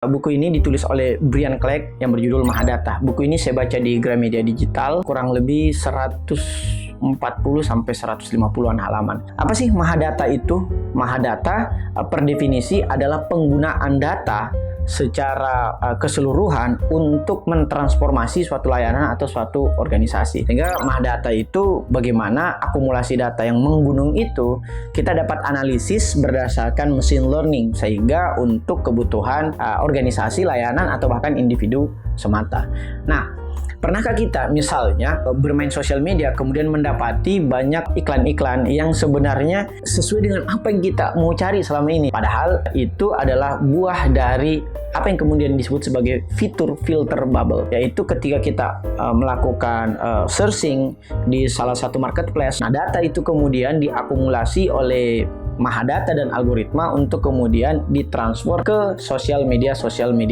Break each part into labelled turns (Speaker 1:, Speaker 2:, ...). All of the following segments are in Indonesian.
Speaker 1: Buku ini ditulis oleh Brian Clegg yang berjudul Mahadata. Buku ini saya baca di Gramedia Digital, kurang lebih 140 sampai 150-an halaman. Apa sih Mahadata itu? Mahadata per definisi adalah penggunaan data secara keseluruhan untuk mentransformasi suatu layanan atau suatu organisasi. Sehingga Mahadata itu bagaimana akumulasi data yang menggunung itu kita dapat analisis berdasarkan machine learning, sehingga untuk kebutuhan organisasi, layanan, atau bahkan individu semata. Nah, pernahkah kita misalnya bermain sosial media kemudian mendapati banyak iklan-iklan yang sebenarnya sesuai dengan apa yang kita mau cari selama ini? Padahal itu adalah buah dari apa yang kemudian disebut sebagai fitur filter bubble, yaitu ketika kita melakukan searching di salah satu marketplace, nah data itu kemudian diakumulasi oleh Mahadata dan algoritma untuk kemudian ditransfer ke sosial media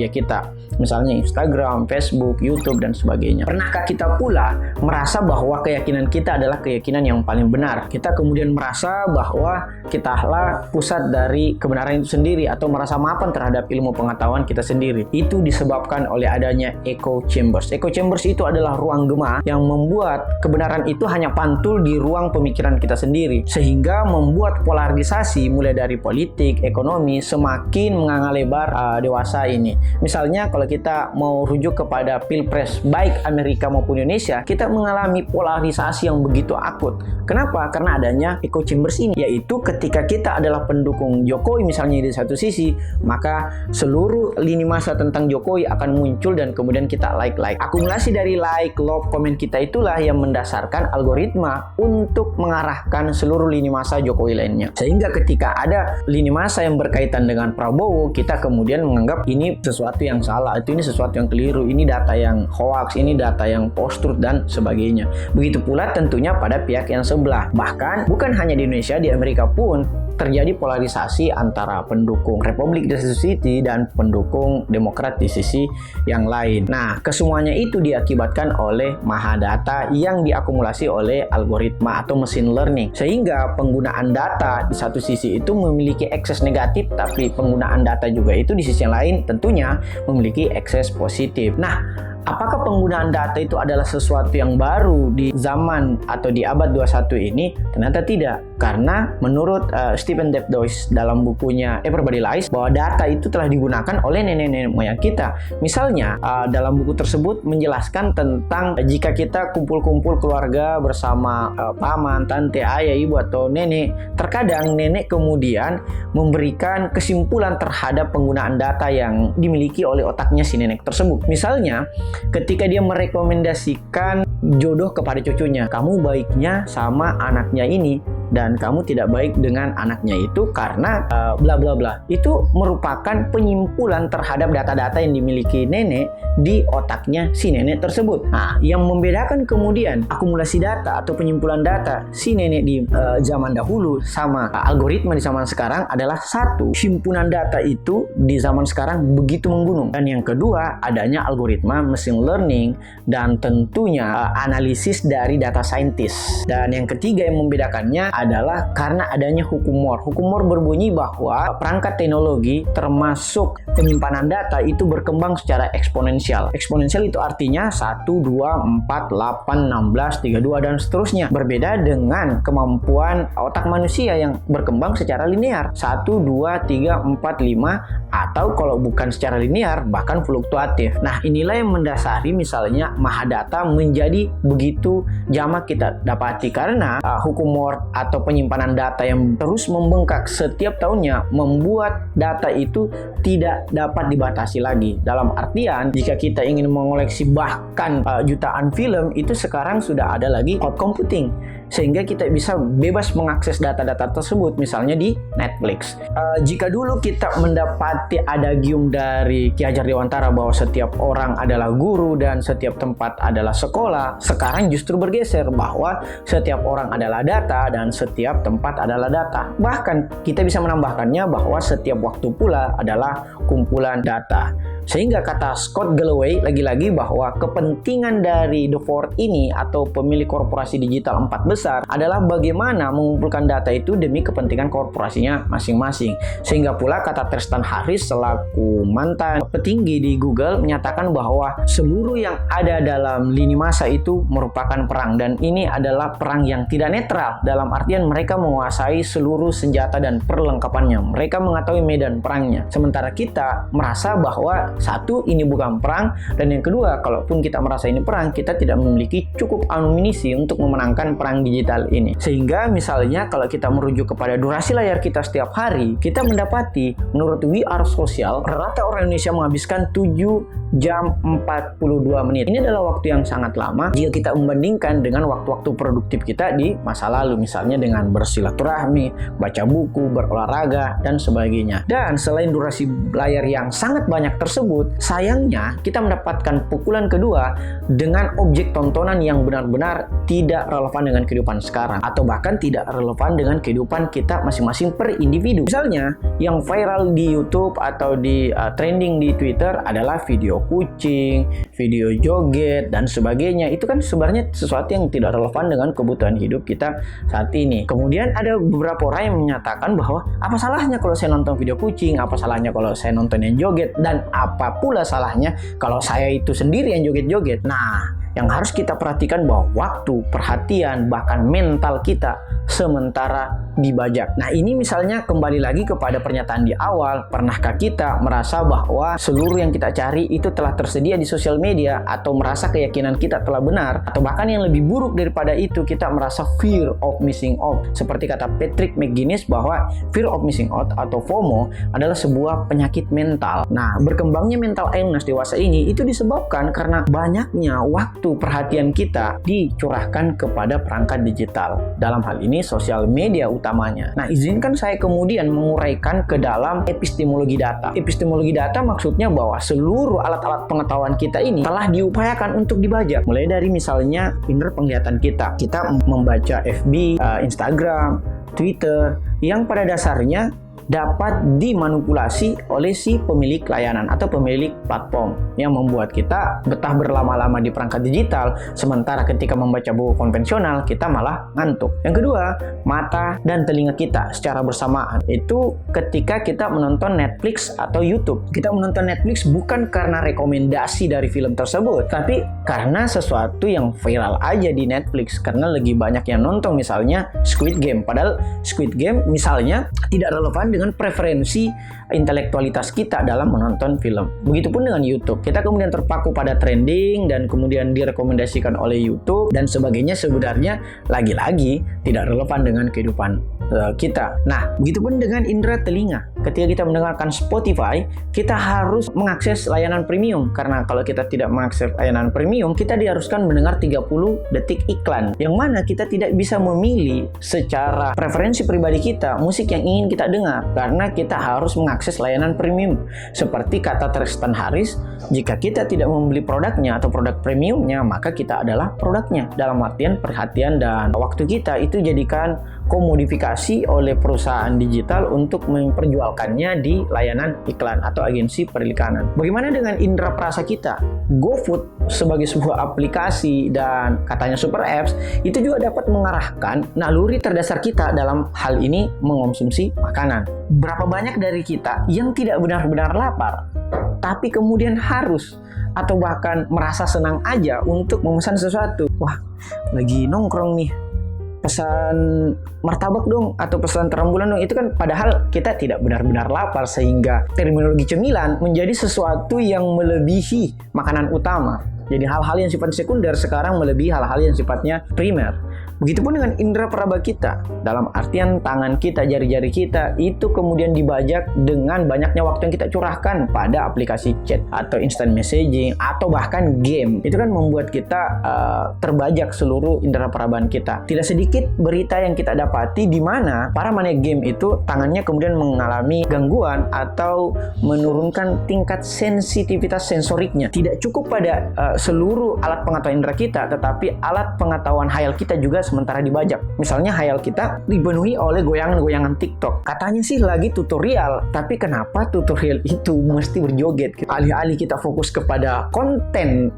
Speaker 1: kita, misalnya Instagram, Facebook, YouTube, dan sebagainya. Pernahkah kita pula merasa bahwa keyakinan kita adalah keyakinan yang paling benar? Kita kemudian merasa bahwa kitalah pusat dari kebenaran itu sendiri, atau merasa mapan terhadap ilmu pengetahuan kita sendiri. Itu disebabkan oleh adanya echo chambers. Echo chambers itu adalah ruang gema yang membuat kebenaran itu hanya pantul di ruang pemikiran kita sendiri, sehingga membuat polarisasi mulai dari politik, ekonomi semakin menganga lebar dewasa ini. Misalnya kalau kita mau rujuk kepada pilpres baik Amerika maupun Indonesia, kita mengalami polarisasi yang begitu akut. Kenapa? Karena adanya echo chambers ini, yaitu ketika kita adalah pendukung Jokowi misalnya di satu sisi, maka seluruh lini masa tentang Jokowi akan muncul dan kemudian kita like. Akumulasi dari like, love, komen kita itulah yang mendasarkan algoritma untuk mengarahkan seluruh lini masa Jokowi lainnya. Sehingga ketika ada lini masa yang berkaitan dengan Prabowo, kita kemudian menganggap ini sesuatu yang salah, ini sesuatu yang keliru, ini data yang hoax, ini data yang post-truth, dan sebagainya. Begitu pula tentunya pada pihak yang sebelah. Bahkan bukan hanya di Indonesia, di Amerika pun terjadi polarisasi antara pendukung Republik di satu sisi dan pendukung Demokrat di sisi yang lain. Nah, kesemuanya itu diakibatkan oleh Mahadata yang diakumulasi oleh algoritma atau machine learning. Sehingga penggunaan data di satu sisi itu memiliki ekses negatif, tapi penggunaan data juga itu di sisi yang lain tentunya memiliki ekses positif. Nah, apakah penggunaan data itu adalah sesuatu yang baru di zaman atau di abad 21 ini? Ternyata tidak, karena menurut Stephen Debdois dalam bukunya Everybody Lies, bahwa data itu telah digunakan oleh nenek-nenek moyang kita. Misalnya dalam buku tersebut menjelaskan tentang jika kita kumpul-kumpul keluarga bersama paman, tante, ayah, ibu, atau nenek, terkadang nenek kemudian memberikan kesimpulan terhadap penggunaan data yang dimiliki oleh otaknya si nenek tersebut. Misalnya ketika dia merekomendasikan jodoh kepada cucunya, kamu baiknya sama anaknya ini dan kamu tidak baik dengan anaknya itu karena bla bla bla. Itu merupakan penyimpulan terhadap data-data yang dimiliki nenek di otaknya si nenek tersebut. Nah, yang membedakan kemudian akumulasi data atau penyimpulan data si nenek di zaman dahulu sama algoritma di zaman sekarang adalah satu, himpunan data itu di zaman sekarang begitu menggunung, dan yang kedua adanya algoritma machine learning dan tentunya analisis dari data scientist. Dan yang ketiga yang membedakannya adalah karena adanya hukum Moore. Hukum Moore berbunyi bahwa perangkat teknologi termasuk penyimpanan data itu berkembang secara eksponensial. Eksponensial itu artinya 1, 2, 4, 8, 16, 32, dan seterusnya. Berbeda dengan kemampuan otak manusia yang berkembang secara linear. 1, 2, 3, 4, 5, atau kalau bukan secara linear bahkan fluktuatif. Nah, inilah yang mendasari misalnya Mahadata menjadi begitu jamak kita dapati, karena hukum Moore atau penyimpanan data yang terus membengkak setiap tahunnya membuat data itu tidak dapat dibatasi lagi. Dalam artian jika kita ingin mengoleksi bahkan jutaan film, itu sekarang sudah ada lagi cloud computing, sehingga kita bisa bebas mengakses data-data tersebut misalnya di Netflix. Jika dulu kita mendapati adagium dari Ki Hajar Dewantara bahwa setiap orang adalah guru dan setiap tempat adalah sekolah, sekarang justru bergeser bahwa setiap orang adalah data dan setiap tempat adalah data. Bahkan kita bisa menambahkannya bahwa setiap waktu pula adalah kumpulan data. Sehingga kata Scott Galloway lagi-lagi bahwa kepentingan dari The Fourth ini atau pemilik korporasi digital 4 besar adalah bagaimana mengumpulkan data itu demi kepentingan korporasinya masing-masing. Sehingga pula kata Tristan Harris selaku mantan petinggi di Google menyatakan bahwa seluruh yang ada dalam lini masa itu merupakan perang, dan ini adalah perang yang tidak netral dalam artian mereka menguasai seluruh senjata dan perlengkapannya. Mereka mengetahui medan perangnya. Sementara kita merasa bahwa satu, ini bukan perang, dan yang kedua, kalaupun kita merasa ini perang, kita tidak memiliki cukup amunisi untuk memenangkan perang digital ini. Sehingga misalnya kalau kita merujuk kepada durasi layar kita setiap hari, kita mendapati menurut We Are Social, rata orang Indonesia menghabiskan 7 jam 42 menit. Ini adalah waktu yang sangat lama jika kita membandingkan dengan waktu-waktu produktif kita di masa lalu, misalnya dengan bersilaturahmi, baca buku, berolahraga, dan sebagainya. Dan selain durasi layar yang sangat banyak tersebut, sayangnya kita mendapatkan pukulan kedua dengan objek tontonan yang benar-benar tidak relevan dengan kehidupan sekarang, atau bahkan tidak relevan dengan kehidupan kita masing-masing per individu. Misalnya yang viral di YouTube atau di trending di Twitter adalah video kucing, video joget, dan sebagainya. Itu kan sebenarnya sesuatu yang tidak relevan dengan kebutuhan hidup kita saat ini. Kemudian ada beberapa orang yang menyatakan bahwa apa salahnya kalau saya nonton video kucing, apa salahnya kalau saya nonton yang joget, dan apa pula salahnya kalau saya itu sendiri yang joget-joget. Nah, yang harus kita perhatikan bahwa waktu, perhatian, bahkan mental kita sementara dibajak. Nah, ini misalnya kembali lagi kepada pernyataan di awal, pernahkah kita merasa bahwa seluruh yang kita cari itu telah tersedia di sosial media, atau merasa keyakinan kita telah benar, atau bahkan yang lebih buruk daripada itu, kita merasa fear of missing out. Seperti kata Patrick McGuinness bahwa fear of missing out atau FOMO adalah sebuah penyakit mental. Nah, berkembangnya mental illness dewasa ini itu disebabkan karena banyaknya waktu perhatian kita dicurahkan kepada perangkat digital. Dalam hal ini sosial media utamanya. Nah, izinkan saya kemudian menguraikan ke dalam epistemologi data. Epistemologi data maksudnya bahwa seluruh alat-alat pengetahuan kita ini telah diupayakan untuk dibajak. Mulai dari misalnya indera penglihatan kita. Kita membaca FB, Instagram, Twitter, yang pada dasarnya dapat dimanipulasi oleh si pemilik layanan atau pemilik platform yang membuat kita betah berlama-lama di perangkat digital, sementara ketika membaca buku konvensional kita malah ngantuk. Yang kedua, mata dan telinga kita secara bersamaan. Itu ketika kita menonton Netflix atau YouTube. Kita menonton Netflix bukan karena rekomendasi dari film tersebut, tapi karena sesuatu yang viral aja di Netflix, karena lagi banyak yang nonton, misalnya Squid Game. Padahal Squid Game misalnya tidak relevan dengan preferensi intelektualitas kita dalam menonton film. Begitupun dengan YouTube. Kita kemudian terpaku pada trending dan kemudian direkomendasikan oleh YouTube dan sebagainya, sebenarnya lagi-lagi tidak relevan dengan kehidupan kita. Nah, begitupun dengan indera telinga. Ketika kita mendengarkan Spotify, kita harus mengakses layanan premium, karena kalau kita tidak mengakses layanan premium, kita diharuskan mendengar 30 detik iklan, yang mana kita tidak bisa memilih secara preferensi pribadi kita musik yang ingin kita dengar, karena kita harus mengakses layanan premium. Seperti kata Tristan Harris, jika kita tidak membeli produknya atau produk premiumnya, maka kita adalah produknya. Dalam artian perhatian dan waktu kita itu jadikan komodifikasi oleh perusahaan digital untuk memperjualkannya di layanan iklan atau agensi periklanan. Bagaimana dengan indera perasa kita? GoFood sebagai sebuah aplikasi dan katanya super apps itu juga dapat mengarahkan naluri terdasar kita dalam hal ini mengonsumsi makanan. Berapa banyak dari kita yang tidak benar-benar lapar, tapi kemudian harus atau bahkan merasa senang aja untuk memesan sesuatu. Wah, lagi nongkrong nih, pesan martabak dong atau pesan terang bulan dong. Itu kan padahal kita tidak benar-benar lapar, sehingga terminologi cemilan menjadi sesuatu yang melebihi makanan utama. Jadi hal-hal yang sifatnya sekunder sekarang melebihi hal-hal yang sifatnya primer. Begitupun dengan indera peraba kita, dalam artian tangan kita, jari-jari kita, itu kemudian dibajak dengan banyaknya waktu yang kita curahkan pada aplikasi chat atau instant messaging atau bahkan game. Itu kan membuat kita terbajak seluruh indera perabaan kita. Tidak sedikit berita yang kita dapati di mana para manik game itu tangannya kemudian mengalami gangguan atau menurunkan tingkat sensitivitas sensoriknya. Tidak cukup pada seluruh alat pengetahuan indera kita, tetapi alat pengetahuan hayal kita juga sementara dibajak. Misalnya hayal kita dipenuhi oleh goyangan-goyangan TikTok. Katanya sih lagi tutorial, tapi kenapa tutorial itu mesti berjoget? Alih-alih kita fokus kepada konten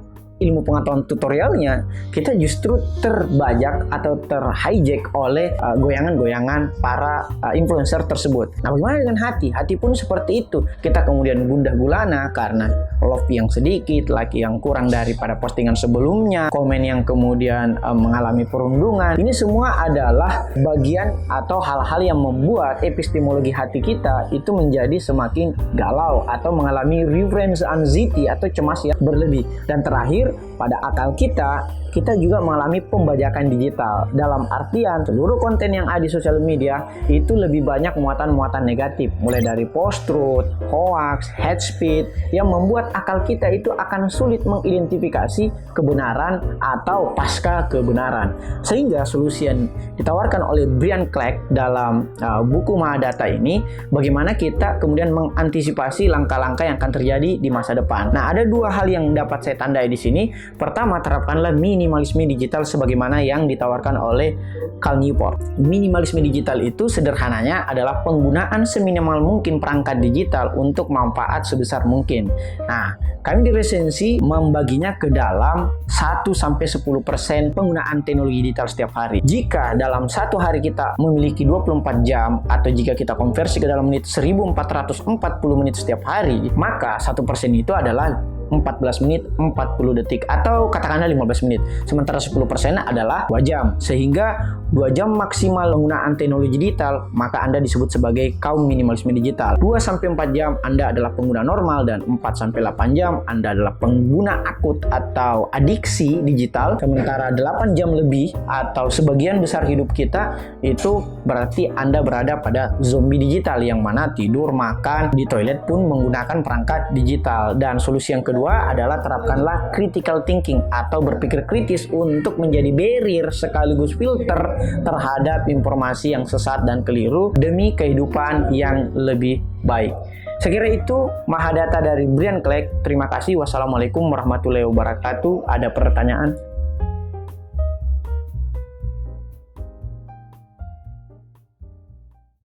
Speaker 1: ilmu pengetahuan tutorialnya, kita justru terbajak atau terhijack oleh goyangan-goyangan para influencer tersebut. Nah, bagaimana dengan hati? Hati pun seperti itu. Kita kemudian gundah gulana karena love yang sedikit, like yang kurang daripada postingan sebelumnya, komen yang kemudian mengalami perundungan. Ini semua adalah bagian atau hal-hal yang membuat epistemologi hati kita itu menjadi semakin galau atau mengalami reference anxiety atau cemas yang berlebih. Dan terakhir, pada akal kita juga mengalami pembajakan digital. Dalam artian, seluruh konten yang ada di sosial media itu lebih banyak muatan-muatan negatif, mulai dari post-truth, hoax, hate speech, yang membuat akal kita itu akan sulit mengidentifikasi kebenaran atau pasca kebenaran. Sehingga solusi yang ditawarkan oleh Brian Clegg dalam buku Mahadata ini, bagaimana kita kemudian mengantisipasi langkah-langkah yang akan terjadi di masa depan. Nah, ada dua hal yang dapat saya tandai di sini. Pertama, terapkanlah minimalisme digital sebagaimana yang ditawarkan oleh Cal Newport. Minimalisme digital itu sederhananya adalah penggunaan seminimal mungkin perangkat digital untuk manfaat sebesar mungkin. Nah, kami di Resensi membaginya ke dalam 1-10% penggunaan teknologi digital setiap hari. Jika dalam satu hari kita memiliki 24 jam atau jika kita konversi ke dalam menit 1440 menit setiap hari, maka 1% itu adalah 14 menit 40 detik atau katakanlah 15 menit. Sementara 10% adalah 2 jam. Sehingga 2 jam maksimal penggunaan teknologi digital, maka Anda disebut sebagai kaum minimalisme digital. 2-4 jam Anda adalah pengguna normal dan 4-8 jam Anda adalah pengguna akut atau adiksi digital. Sementara 8 jam lebih atau sebagian besar hidup kita itu berarti Anda berada pada zombie digital yang mana tidur, makan, di toilet pun menggunakan perangkat digital. Dan solusi yang kedua adalah terapkanlah critical thinking atau berpikir kritis untuk menjadi barrier sekaligus filter terhadap informasi yang sesat dan keliru demi kehidupan yang lebih baik. Saya kira itu Mahadata dari Brian Clegg. Terima kasih. Wassalamualaikum warahmatullahi wabarakatuh. Ada pertanyaan?